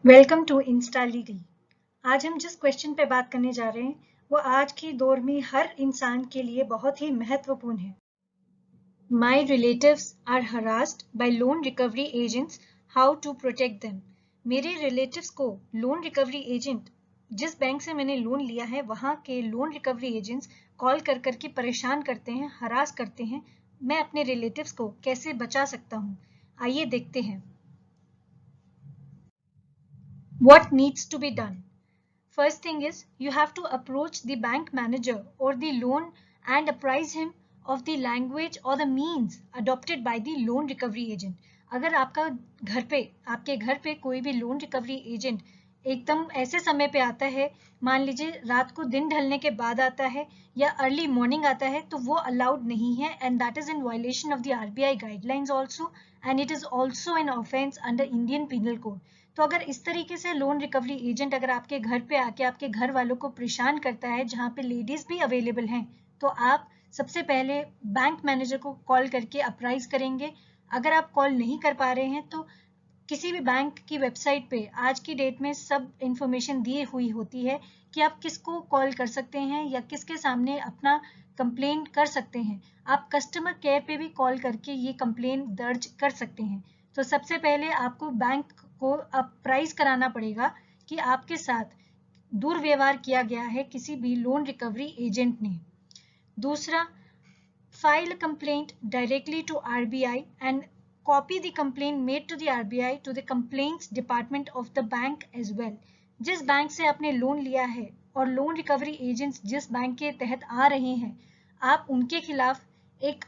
Welcome to Insta legal. आज हम जिस क्वेश्चन पे बात करने जा रहे हैं वो आज के दौर में हर इंसान के लिए बहुत ही महत्वपूर्ण है। My relatives are harassed by loan recovery agents, how to protect them. मेरे रिलेटिव्स को लोन रिकवरी एजेंट, जिस बैंक से मैंने लोन लिया है वहाँ के लोन रिकवरी एजेंट्स कॉल कर करके परेशान करते हैं, हरास करते हैं। मैं अपने रिलेटिव्स को कैसे बचा सकता हूँ, आइए देखते हैं। What needs to be done? First thing is you have to approach the bank manager or the loan and apprise him of the language or the means adopted by the loan recovery agent. अगर आपके घर पे कोई भी loan recovery agent एकदम ऐसे समय पे आता है, मान लीजिए रात को दिन ढलने के बाद आता है या अर्ली मॉर्निंग आता है, तो वो अलाउड नहीं है and that is in violation of the RBI guidelines also and it is also an offence under Indian penal code. तो अगर इस तरीके से लोन रिकवरी एजेंट अगर आपके घर पे आके आपके घर वालों को परेशान करता है, जहाँ पे लेडीज भी अवेलेबल हैं, तो आप सबसे पहले बैंक मैनेजर को कॉल करके अप्राइज करेंगे। अगर आप कॉल नहीं कर पा रहे हैं तो किसी भी बैंक की वेबसाइट पे आज की डेट में सब इंफॉर्मेशन दी हुई होती है कि आप किसको कॉल कर सकते हैं या किसके सामने अपना कंप्लेंट कर सकते हैं। आप कस्टमर केयर पे भी कॉल करके ये कंप्लेंट दर्ज कर सकते हैं। तो सबसे पहले आपको बैंक को अप्राइज कराना पड़ेगा कि आपके साथ दुर्व्यवहार किया गया है किसी भी लोन रिकवरी एजेंट ने। दूसरा, file a complaint directly to RBI and copy the complaint made to the RBI to the complaints department of the bank as well. जिस बैंक से आपने लोन लिया है और लोन रिकवरी एजेंट्स जिस bank के तहत आ रहे हैं, आप उनके खिलाफ एक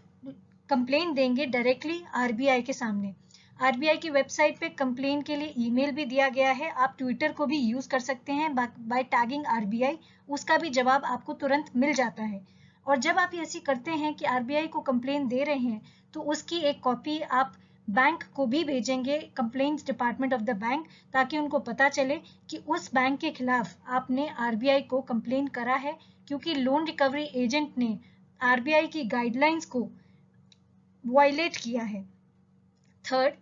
कंप्लेंट देंगे डायरेक्टली आरबीआई के सामने। आरबीआई की वेबसाइट पे कंप्लेंट के लिए ईमेल भी दिया गया है, आप ट्विटर को भी यूज कर सकते हैं बाय टैगिंग आरबीआई, उसका भी जवाब आपको तुरंत मिल जाता है। और जब आप ऐसी करते हैं कि आरबीआई को कंप्लेन दे रहे हैं तो उसकी एक कॉपी आप बैंक को भी भेजेंगे, complaints department of the bank, ताकि उनको पता चले कि उस बैंक के खिलाफ आपने आरबीआई को कंप्लेन करा है, क्योंकि लोन रिकवरी एजेंट ने आरबीआई की गाइडलाइंस को वायलेट किया है। Third,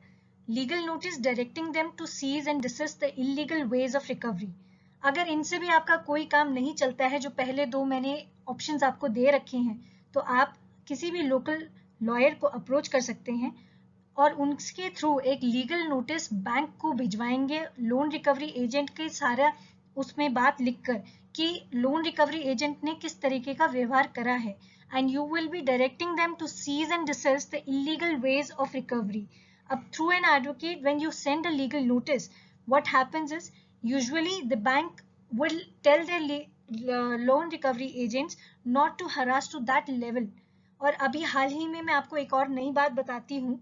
legal notice directing them to cease and desist the illegal ways of recovery. अगर इनसे भी आपका कोई काम नहीं चलता है, जो पहले दो मैंने ऑप्शंस आपको दे रखे हैं, तो आप किसी भी लोकल लॉयर को अप्रोच कर सकते हैं और उनके थ्रू एक लीगल नोटिस बैंक को भिजवाएंगे लोन रिकवरी एजेंट के सारा उसमें बात लिखकर कि लोन रिकवरी एजेंट ने किस तरीके का व्यवहार करा है, and you will be directing them to cease and desist the illegal ways of recovery. अब through an advocate when you send a legal notice, what happens is usually the bank will tell their loan recovery agents not to harass to that level। और अभी हाल ही में मैं आपको एक और नई बात बताती हूँ।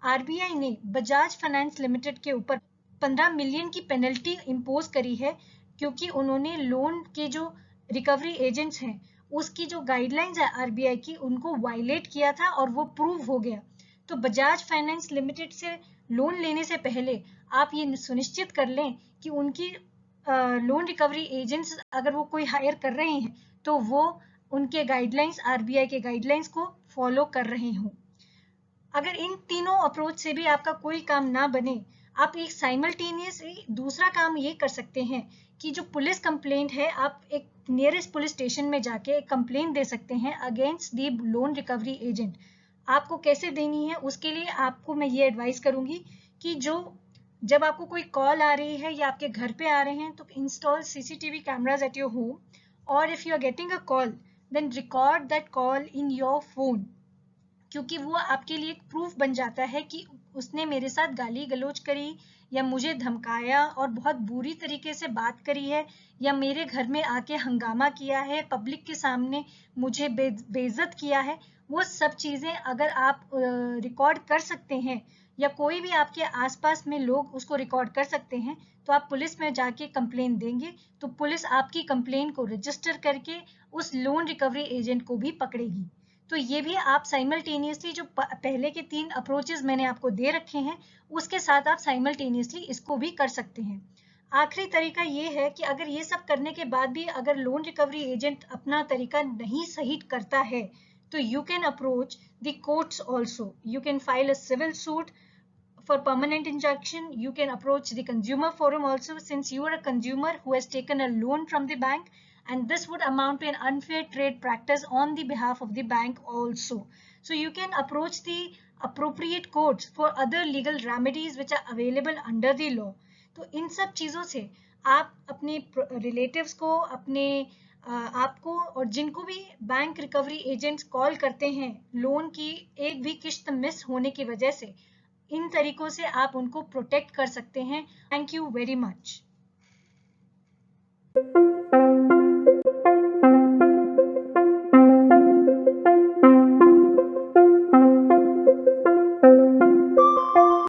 आरबीआई ने बजाज फाइनेंस लिमिटेड के ऊपर 15 मिलियन की पेनल्टी इम्पोज करी है, क्योंकि उन्होंने लोन के जो रिकवरी एजेंट्स हैं उसकी जो गाइडलाइंस है आरबीआई की, उनको वायलेट किया था और वो प्रूव हो गया। तो बजाज फाइनेंस लिमिटेड से लोन लेने से पहले आप ये सुनिश्चित कर लें कि उनकी लोन रिकवरी एजेंट्स अगर वो कोई हायर कर रहे हैं तो वो उनके गाइडलाइंस, आरबीआई के गाइडलाइंस को फॉलो कर रहे हों। अगर इन तीनों अप्रोच से भी आपका कोई काम ना बने, आप एक साइमल्टेनियसली दूसरा काम ये कर सकते हैं कि जो पुलिस कंप्लेंट है, आप एक नियरेस्ट पुलिस स्टेशन में जाके एक कंप्लेंट दे सकते हैं against the loan recovery agent. आपको कैसे देनी है उसके लिए आपको मैं ये एडवाइस करूंगी कि जब आपको कोई कॉल आ रही है या आपके घर पे आ रहे हैं तो install CCTV cameras at your home, और if you are getting a call then record that call in your phone, क्योंकि वो आपके लिए एक प्रूफ बन जाता है कि उसने मेरे साथ गाली गलौज करी या मुझे धमकाया और बहुत बुरी तरीके से बात करी है या मेरे घर में आके हंगामा किया है, पब्लिक के सामने मुझे बेइज्जत किया है। वो सब चीज़ें अगर आप रिकॉर्ड कर सकते हैं या कोई भी आपके आसपास में लोग उसको रिकॉर्ड कर सकते हैं, तो आप पुलिस में जाके कंप्लेन देंगे तो पुलिस आपकी कंप्लेन को रजिस्टर करके उस लोन रिकवरी एजेंट को भी पकड़ेगी। तो ये भी आप साइमल्टेनियसली जो पहले के 3 अप्रोचेस मैंने आपको दे रखे हैं उसके साथ आप साइमल्टेनियसली इसको भी कर सकते हैं। आखिरी तरीका ये है कि अगर ये सब करने के बाद भी अगर लोन रिकवरी एजेंट अपना तरीका नहीं सही करता है तो you can approach the courts also. You can file a civil suit For permanent injunction, you can approach the consumer forum also, since you are a consumer who has taken a loan from the bank, and this would amount to an unfair trade practice on the behalf of the bank also. So you can approach the appropriate courts for other legal remedies which are available under the law. तो इन सब चीज़ों से आप अपने relatives को, अपने आपको और जिनको भी बैंक रिकवरी एजेंट्स कॉल करते हैं लोन की एक भी किश्त मिस होने की वजह से, इन तरीकों से आप उनको प्रोटेक्ट कर सकते हैं. Thank you very much.